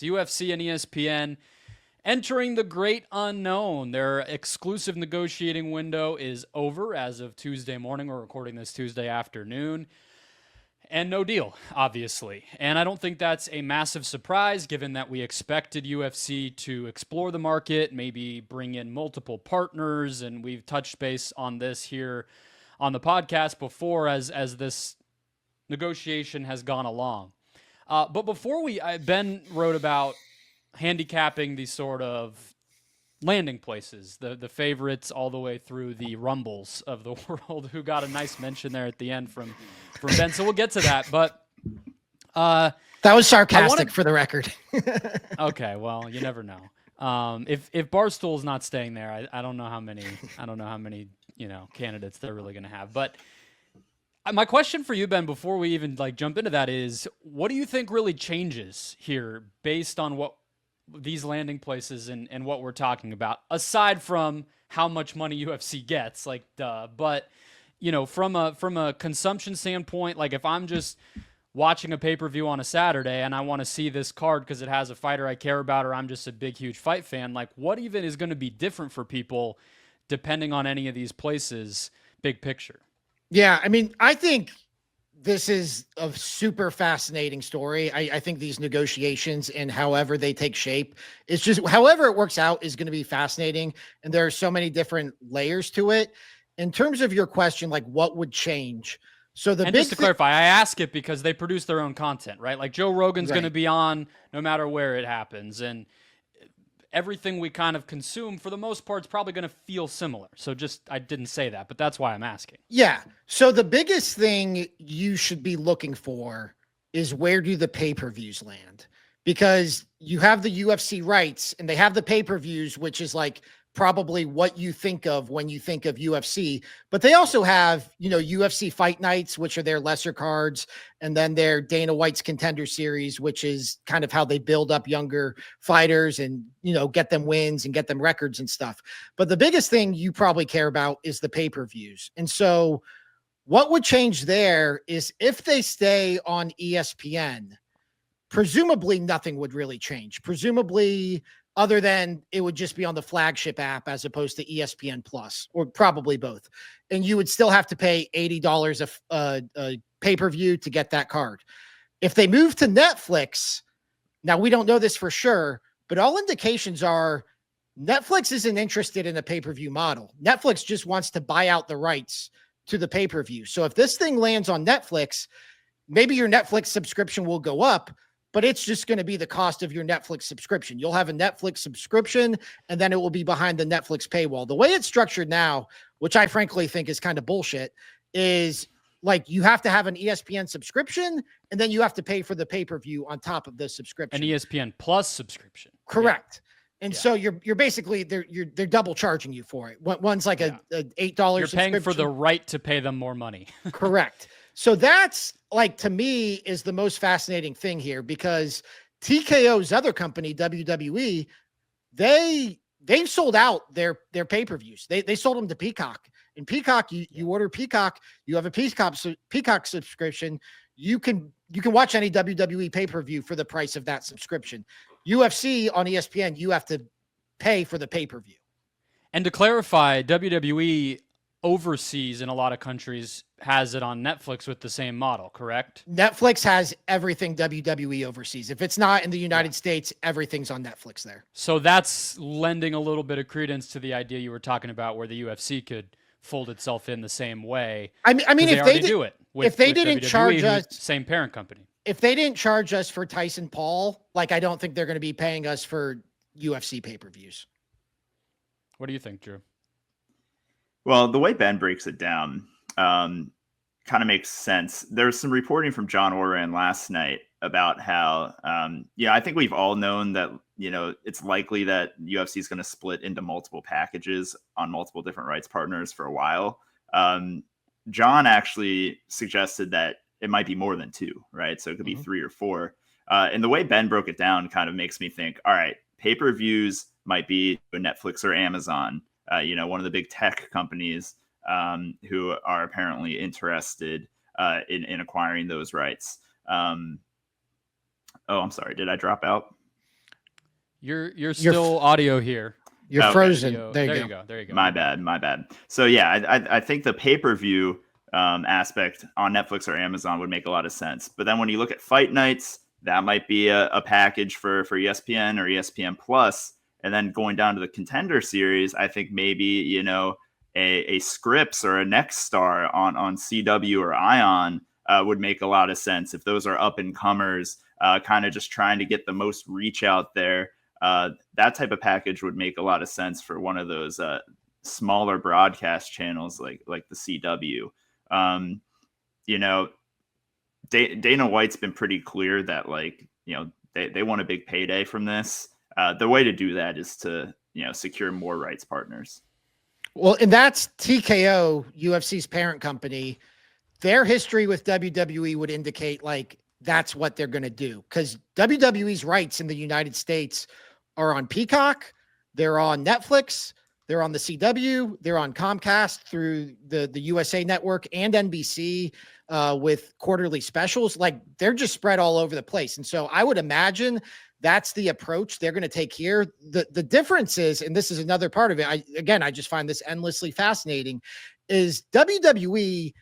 UFC and ESPN entering the great unknown. Their exclusive negotiating window is over as of Tuesday morning. We're recording this Tuesday afternoon. And no deal, obviously. And I don't think that's a massive surprise given that we expected UFC to explore the market, maybe bring in multiple partners. And we've touched base on this here on the podcast before as this negotiation has gone along. But before Ben wrote about handicapping these sort of landing places, the favorites all the way through the rumbles of the world, who got a nice mention there at the end from Ben. So we'll get to that. But that was sarcastic for the record. Okay, well, you never know. If Barstool's not staying there, I don't know how many candidates they're really going to have. But my question for you, Ben, before we even jump into that is, what do you think really changes here based on what these landing places and what we're talking about, aside from how much money UFC gets, but from a consumption standpoint, if I'm just watching a pay-per-view on a Saturday and I want to see this card because it has a fighter I care about, or I'm just a big, huge fight fan, what even is going to be different for people depending on any of these places, big picture? Yeah, I mean, I think this is a super fascinating story. I think these negotiations and however they take shape, it's just however it works out is going to be fascinating. And there are so many different layers to it. In terms of your question, what would change? So just to clarify, I ask it because they produce their own content, right? Joe Rogan's going to be on no matter where it happens. And everything we kind of consume, for the most part, is probably going to feel similar. So I didn't say that, but that's why I'm asking. Yeah. So the biggest thing you should be looking for is, where do the pay-per-views land? Because you have the UFC rights and they have the pay-per-views, which is probably what you think of when you think of UFC, but they also have, UFC fight nights, which are their lesser cards. And then their Dana White's Contender Series, which is kind of how they build up younger fighters and, get them wins and get them records and stuff. But the biggest thing you probably care about is the pay-per-views. And so what would change there is, if they stay on ESPN, presumably nothing would really change. Presumably, other than it would just be on the flagship app as opposed to ESPN Plus, or probably both. And you would still have to pay $80 a pay-per-view to get that card. If they move to Netflix, now we don't know this for sure, but all indications are Netflix isn't interested in a pay-per-view model. Netflix just wants to buy out the rights to the pay-per-view. So if this thing lands on Netflix, maybe your Netflix subscription will go up, but it's just going to be the cost of your Netflix subscription. You'll have a Netflix subscription, and then it will be behind the Netflix paywall. The way it's structured now, which I frankly think is kind of bullshit, is you have to have an ESPN subscription, and then you have to pay for the pay-per-view on top of the subscription. An ESPN Plus subscription. Correct. Yeah. And so you're basically, they're double charging you for it. One's a $8. You're paying for the right to pay them more money. Correct. So that's to me is the most fascinating thing here, because TKO's other company, WWE, they've sold out their pay-per-views. They sold them to Peacock. And Peacock, you order Peacock, you have a Peacock subscription. You can watch any WWE pay-per-view for the price of that subscription. UFC on ESPN, you have to pay for the pay-per-view. And to clarify, WWE overseas in a lot of countries has it on Netflix with the same model, correct? Netflix has everything WWE overseas. If it's not in the United States, everything's on Netflix there. So that's lending a little bit of credence to the idea you were talking about, where the UFC could fold itself in the same way. I mean, if they do it, if they didn't charge us, same parent company. If they didn't charge us for Tyson Paul, I don't think they're going to be paying us for UFC pay-per-views. What do you think, Drew? Well, the way Ben breaks it down kind of makes sense. There's some reporting from John Oran last night about how, I think we've all known that, it's likely that UFC is going to split into multiple packages on multiple different rights partners for a while. John actually suggested that it might be more than two, right? So it could be 3 or 4. And the way Ben broke it down kind of makes me think, all right, pay-per-views might be Netflix or Amazon, one of the big tech companies who are apparently interested in acquiring those rights. I'm sorry. Did I drop out? You're still audio here. You're Okay. frozen. Audio. There There you go. There you go. My bad. So yeah, I think the pay-per-view aspect on Netflix or Amazon would make a lot of sense. But then when you look at fight nights, that might be a package for ESPN or ESPN Plus. And then going down to the Contender Series, I think maybe, you know, a Scripps or a Next Star on CW or Ion would make a lot of sense if those are up and comers, kind of just trying to get the most reach out there. That type of package would make a lot of sense for one of those smaller broadcast channels like the CW. You know, Dana White's been pretty clear that, like, you know, they want a big payday from this. The way to do that is to, you know, secure more rights partners. Well, and that's TKO, UFC's parent company. Their history with WWE would indicate like that's what they're going to do, because WWE's rights in the United States are on Peacock, they're on Netflix, they're on the CW, they're on Comcast through the USA Network and NBC with quarterly specials. Like, they're just spread all over the place. And so I would imagine that's the approach they're going to take here. The difference is, and this is another part of it, I just find this endlessly fascinating, is WWE,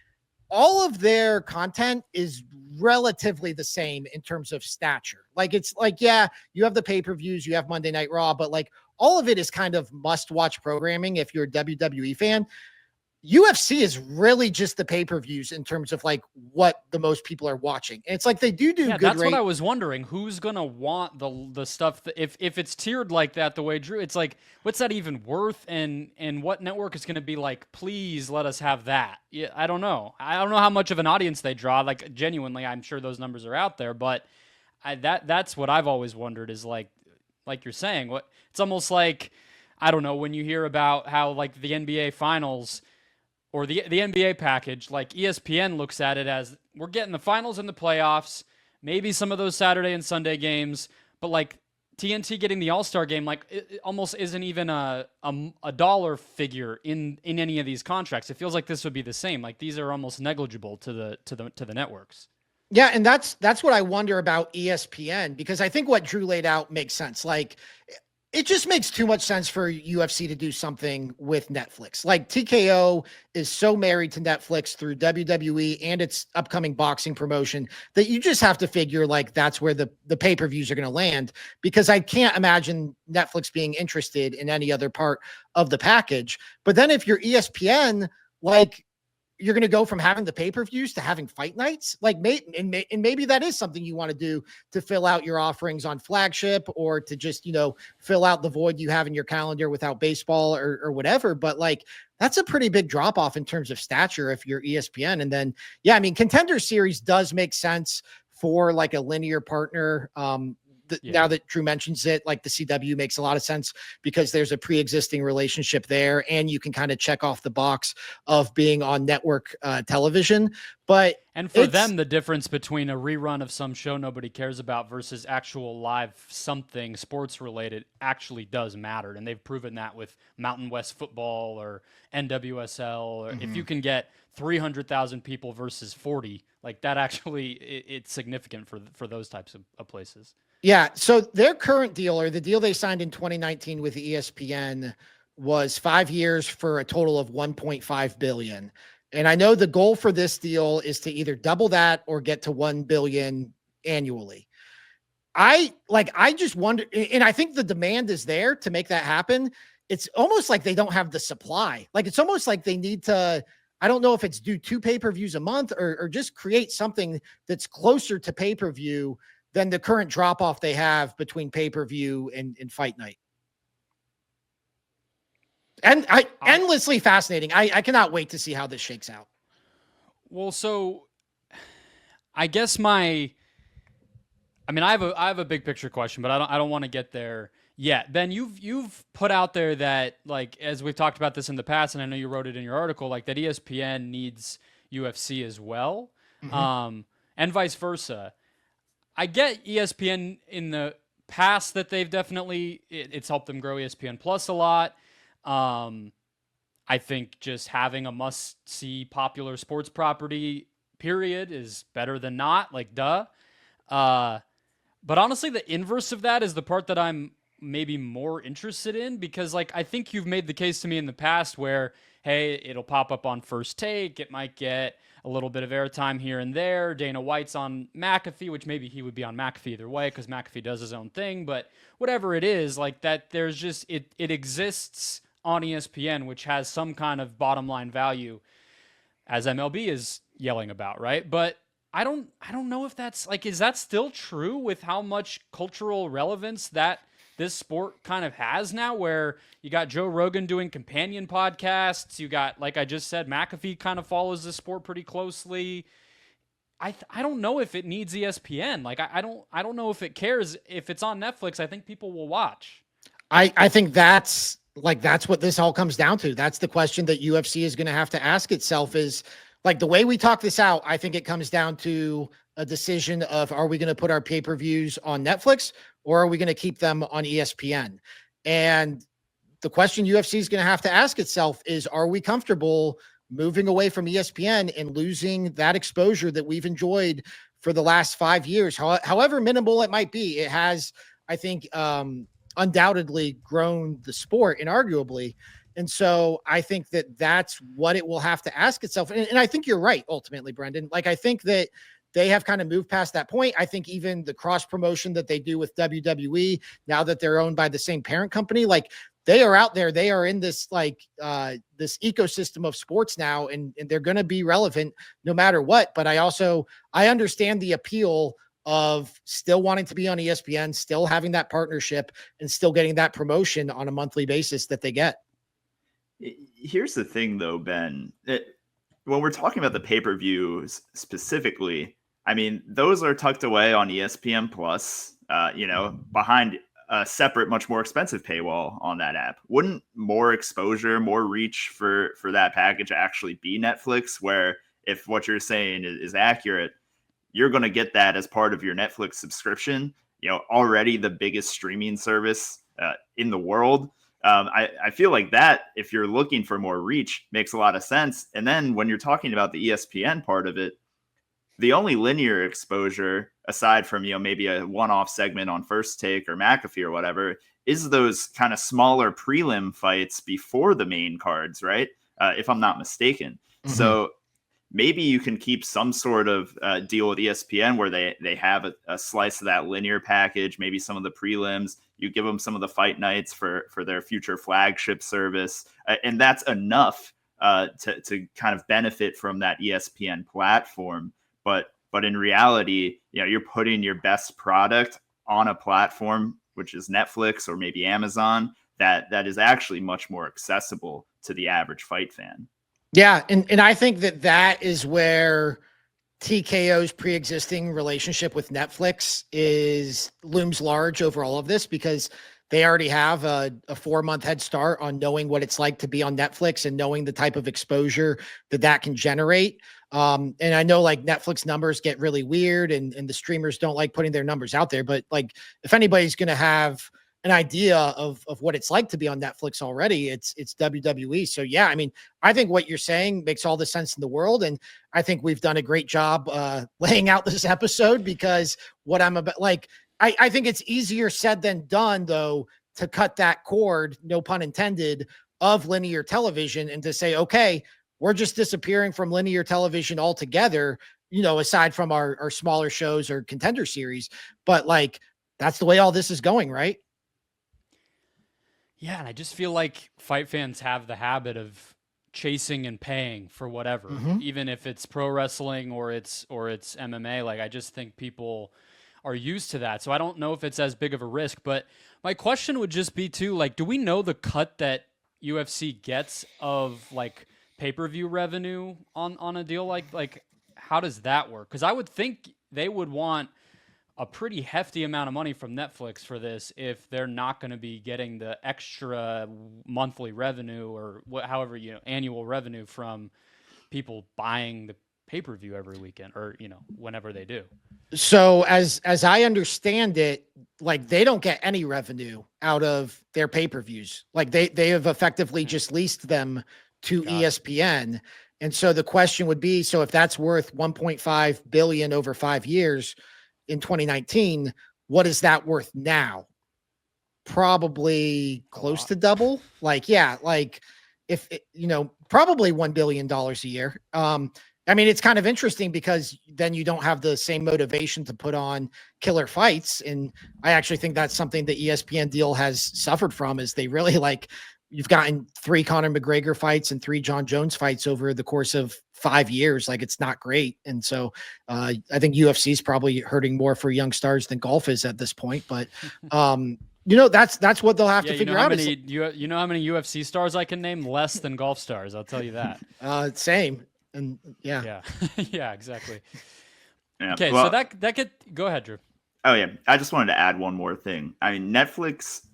all of their content is relatively the same in terms of stature. Like, it's like, yeah, you have the pay-per-views, you have Monday Night Raw, but like all of it is kind of must-watch programming if you're a WWE fan. UFC is really just the pay-per-views in terms of like what the most people are watching. And it's like they do Yeah, good that's what I was wondering. Who's gonna want the stuff that, if it's tiered like that, the way Drew, it's like, what's that even worth? And what network is gonna be like, please let us have that? Yeah, I don't know. I don't know how much of an audience they draw. Like, genuinely, I'm sure those numbers are out there, but that's what I've always wondered, is like you're saying, what it's almost like, I don't know, when you hear about how like the NBA finals or the NBA package, like ESPN looks at it as, we're getting the finals and the playoffs, maybe some of those Saturday and Sunday games, but like TNT getting the All-Star game, like it almost isn't even a dollar figure in any of these contracts. It feels like this would be the same. Like, these are almost negligible to the networks. Yeah, and that's what I wonder about ESPN, because I think what Drew laid out makes sense. Like, it just makes too much sense for UFC to do something with Netflix. Like, TKO is so married to Netflix through WWE and its upcoming boxing promotion that you just have to figure like that's where the pay-per-views are going to land, because I can't imagine Netflix being interested in any other part of the package. But then if you're ESPN, like, you're going to go from having the pay-per-views to having fight nights. Like, maybe that is something you want to do to fill out your offerings on Flagship, or to just, you know, fill out the void you have in your calendar without baseball or whatever. But like, that's a pretty big drop off in terms of stature if you're ESPN. And then, yeah, I mean, Contender Series does make sense for like a linear partner. Now that Drew mentions it, like the CW makes a lot of sense because there's a pre-existing relationship there, and you can kind of check off the box of being on network television. And for them, the difference between a rerun of some show nobody cares about versus actual live something sports related actually does matter. And they've proven that with Mountain West Football or NWSL. Or if you can get 300,000 people versus 40, like that, actually it's significant for those types of places. Yeah. So their current deal, or the deal they signed in 2019 with ESPN, was 5 years for a total of $1.5 billion. And I know the goal for this deal is to either double that or get to $1 billion annually. I just wonder, and I think the demand is there to make that happen. It's almost like they don't have the supply. Like, it's almost like they need to, I don't know if it's do 2 pay-per-views a month or just create something that's closer to pay-per-view than the current drop-off they have between pay-per-view and fight night. And endlessly fascinating. I cannot wait to see how this shakes out. Well, so I guess I have a big picture question, but I don't want to get there yet. Ben, you've put out there that, like, as we've talked about this in the past, and I know you wrote it in your article, like that ESPN needs UFC as well, and vice versa. I get ESPN in the past that they've definitely, it's helped them grow ESPN Plus a lot. I think just having a must-see popular sports property, period, is better than not, like, duh. But honestly, the inverse of that is the part that I'm maybe more interested in? Because like I think you've made the case to me in the past where, hey, it'll pop up on First Take, it might get a little bit of airtime here and there. Dana White's on McAfee, which maybe he would be on McAfee either way because McAfee does his own thing. But whatever it is, like that, there's just it exists on ESPN, which has some kind of bottom line value, as MLB is yelling about, right? But I don't know if that's like, is that still true with how much cultural relevance that this sport kind of has now, where you got Joe Rogan doing companion podcasts, you got, like I just said, McAfee kind of follows the sport pretty closely. I don't know if it needs ESPN. Like I don't know if it cares. If it's on Netflix, I think people will watch. I think that's what this all comes down to. That's the question that UFC is going to have to ask itself, is like the way we talk this out. I think it comes down to a decision of, are we going to put our pay-per-views on Netflix or are we going to keep them on ESPN? And the question UFC is going to have to ask itself is, are we comfortable moving away from ESPN and losing that exposure that we've enjoyed for the last 5 years? However minimal it might be, it has, I think, undoubtedly grown the sport, inarguably. And so I think that that's what it will have to ask itself. And I think you're right, ultimately, Brendon. Like, I think that they have kind of moved past that point. I think even the cross promotion that they do with WWE, now that they're owned by the same parent company, like they are out there, they are in this, like this ecosystem of sports now, and they're going to be relevant no matter what. But I understand the appeal of still wanting to be on ESPN, still having that partnership, and still getting that promotion on a monthly basis that they get. Here's the thing, though, Ben. When we're talking about the pay-per-views specifically, I mean, those are tucked away on ESPN Plus, behind a separate, much more expensive paywall on that app. Wouldn't more exposure, more reach for that package actually be Netflix, where if what you're saying is accurate, you're going to get that as part of your Netflix subscription, already the biggest streaming service in the world. I feel like that, if you're looking for more reach, makes a lot of sense. And then when you're talking about the ESPN part of it, the only linear exposure, aside from, maybe a one-off segment on First Take or McAfee or whatever, is those kind of smaller prelim fights before the main cards, right? If I'm not mistaken. Mm-hmm. So maybe you can keep some sort of deal with ESPN where they have a slice of that linear package, maybe some of the prelims. You give them some of the fight nights for their future flagship service. And that's enough to kind of benefit from that ESPN platform. But in reality, you're putting your best product on a platform, which is Netflix or maybe Amazon, that is actually much more accessible to the average fight fan. Yeah, and I think that is where TKO's pre-existing relationship with Netflix looms large over all of this, because they already have a 4-month head start on knowing what it's like to be on Netflix and knowing the type of exposure that can generate. And I know, like, Netflix numbers get really weird and the streamers don't like putting their numbers out there, but like, if anybody's going to have an idea of what it's like to be on Netflix already, it's WWE. So yeah, I mean, I think what you're saying makes all the sense in the world. And I think we've done a great job laying out this episode, because what I'm about, like, I think it's easier said than done, though, to cut that cord, no pun intended, of linear television and to say, okay, we're just disappearing from linear television altogether, aside from our smaller shows or contender series. But like, that's the way all this is going, right? Yeah, and I just feel like fight fans have the habit of chasing and paying for whatever, even if it's pro wrestling or it's MMA. Like, I just think people are used to that. So I don't know if it's as big of a risk, but my question would just be too, like, do we know the cut that UFC gets of like pay-per-view revenue on a deal like how does that work? Because I would think they would want a pretty hefty amount of money from Netflix for this if they're not going to be getting the extra monthly revenue or however, annual revenue from people buying the pay-per-view every weekend or, whenever they do. So as I understand it, like, they don't get any revenue out of their pay-per-views. Like, they have effectively just leased them to ESPN. And so the question would be, so if that's worth $1.5 billion over 5 years in 2019, what is that worth now? probably close to double. Like, yeah, like if probably $1 billion a year. I mean, it's kind of interesting because then you don't have the same motivation to put on killer fights. And I actually think that's something the ESPN deal has suffered from, is they really you've gotten 3 Conor McGregor fights and 3 John Jones fights over the course of 5 years. Like, it's not great. And so I think UFC is probably hurting more for young stars than golf is at this point. But that's what they'll have to figure out. You know how many UFC stars I can name? Less than golf stars. I'll tell you that. Same. And yeah, yeah, exactly. Yeah. Okay, Well, so that could go ahead, Drew. Oh yeah, I just wanted to add one more thing. I mean, Netflix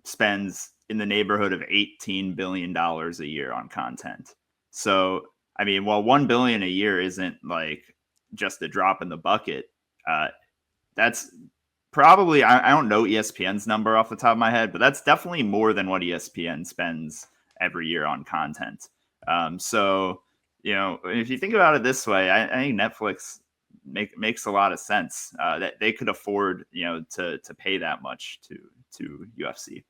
spends in the neighborhood of $18 billion a year on content. So, I mean, while $1 billion a year isn't like just a drop in the bucket, that's probably, I don't know ESPN's number off the top of my head, but that's definitely more than what ESPN spends every year on content. So, if you think about it this way, I think Netflix makes a lot of sense that they could afford, to pay that much to UFC.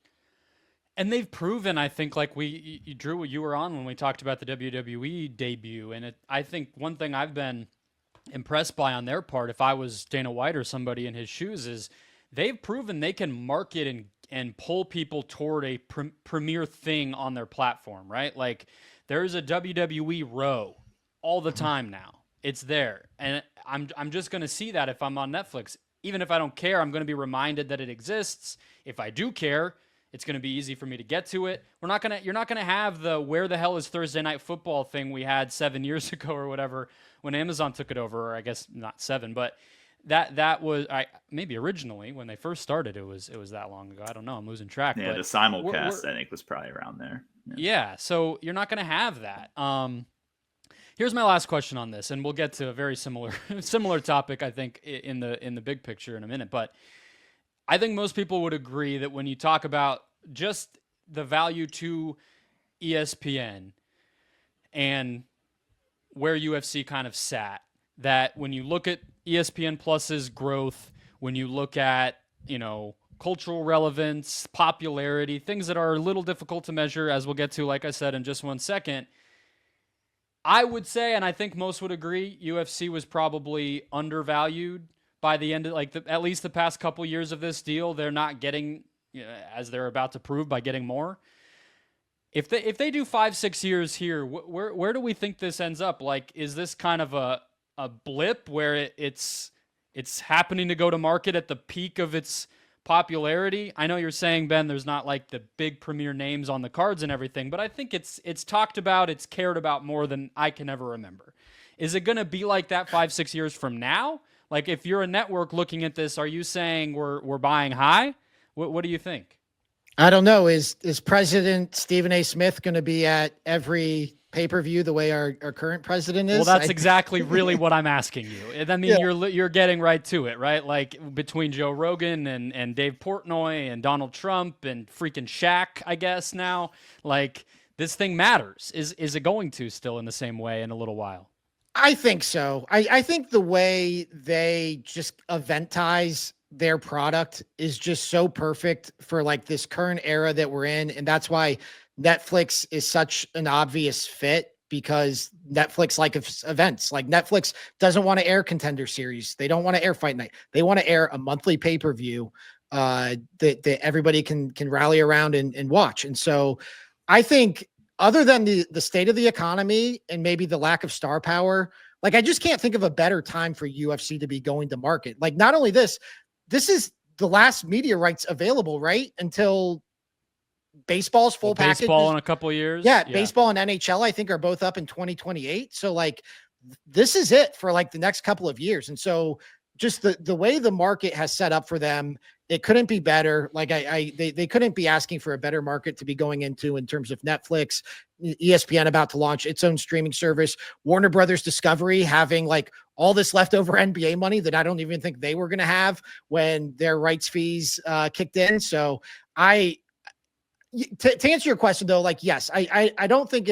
And they've proven, I think, like Drew, you were on when we talked about the WWE debut, and I think one thing I've been impressed by on their part, if I was Dana White or somebody in his shoes, is they've proven they can market and pull people toward a premier thing on their platform, right? Like, there's a WWE row all the time now. It's there. And I'm just going to see that if I'm on Netflix. Even if I don't care, I'm going to be reminded that it exists. If I do care, it's going to be easy for me to get to it. You're not going to have the where the hell is Thursday Night Football thing we had 7 years ago or whatever when Amazon took it over, or I guess not 7, but that was maybe originally when they first started it was that long ago. I don't know. I'm losing track. Yeah, but the simulcast I think was probably around there. Yeah, so you're not going to have that. Here's my last question on this, and we'll get to a very similar topic, I think, in the big picture in a minute. But I think most people would agree that when you talk about just the value to ESPN and where UFC kind of sat, that when you look at ESPN Plus's growth, when you look at, cultural relevance, popularity, things that are a little difficult to measure, as we'll get to, like I said, in just 1 second, I would say, and I think most would agree, UFC was probably undervalued by the end of, at least the past couple years of this deal. They're not getting, as they're about to prove, by getting more. If they do 5-6 years here, where do we think this ends up? Like, is this kind of a blip where it's happening to go to market at the peak of its popularity? I know you're saying, Ben, there's not like the big premier names on the cards and everything, but I think it's talked about, it's cared about more than I can ever remember. Is it going to be like that 5-6 years from now? Like, if you're a network looking at this, are you saying we're buying high? What do you think? I don't know. Is President Stephen A. Smith going to be at every pay-per-view the way our current president is? Well, that's exactly really what I'm asking you. I mean, yeah. You're getting right to it, right? Like, between Joe Rogan and Dave Portnoy and Donald Trump and freaking Shaq, I guess now, like, this thing matters. Is it going to still in the same way in a little while? I think so. I think the way they just eventize their product is just so perfect for like this current era that we're in. And that's why Netflix is such an obvious fit, because Netflix events. Like, Netflix doesn't want to air Contender Series. They don't want to air Fight Night. They want to air a monthly pay-per-view that everybody can rally around and watch. And so I think, other than the state of the economy and maybe the lack of star power, like, I just can't think of a better time for UFC to be going to market. Like, not only this is the last media rights available, right? Until baseball's full package. Baseball in a couple of years. Yeah, baseball and NHL, I think, are both up in 2028. So, like, this is it for like the next couple of years. And so just the way the market has set up for them, it couldn't be better. Like, they couldn't be asking for a better market to be going into in terms of Netflix, ESPN about to launch its own streaming service, Warner Brothers Discovery having like all this leftover NBA money that I don't even think they were going to have when their rights fees kicked in. So to answer your question though, like, yes, I don't think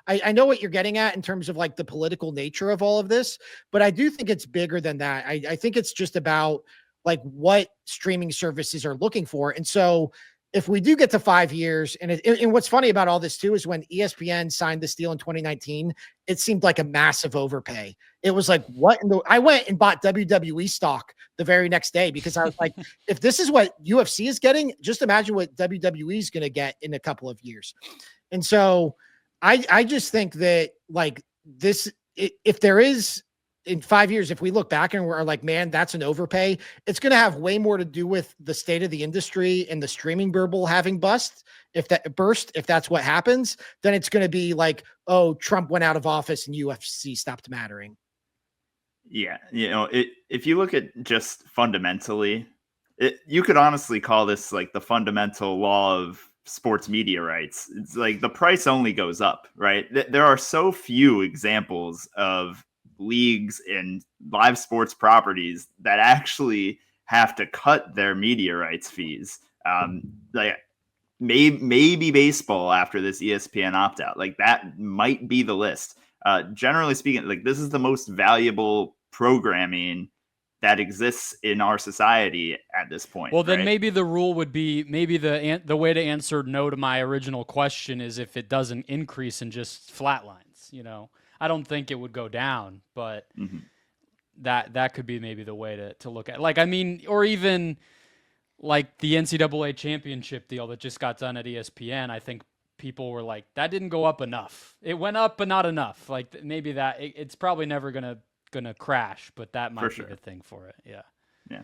I know what you're getting at in terms of like the political nature of all of this, but I do think it's bigger than that. I think it's just about like what streaming services are looking for. And so if we do get to 5 years, and what's funny about all this too is when ESPN signed this deal in 2019, it seemed like a massive overpay. It was like, what in the, I went and bought WWE stock the very next day because I was like, if this is what UFC is getting, just imagine what WWE is going to get in a couple of years. And so I just think that like this, if there is in 5 years, if we look back and we're like, man, that's an overpay, it's going to have way more to do with the state of the industry and the streaming bubble having if that's what happens, then it's going to be like, oh, Trump went out of office and UFC stopped mattering. Yeah. If you look at just fundamentally, you could honestly call this like the fundamental law of sports media rights. It's like the price only goes up, right? There are so few examples of leagues and live sports properties that actually have to cut their media rights fees. Like maybe baseball after this ESPN opt out, like that might be the list. Generally speaking, like this is the most valuable programming that exists in our society at this point. Well, then right? maybe the rule would be the way to answer no to my original question is if it doesn't increase and just flatlines. I don't think it would go down, but that could be maybe the way to look at it. Or even like the NCAA championship deal that just got done at ESPN. I think people were like, that didn't go up enough. It went up, but not enough. Like maybe it's probably never gonna crash, but that might be the thing for it. Yeah.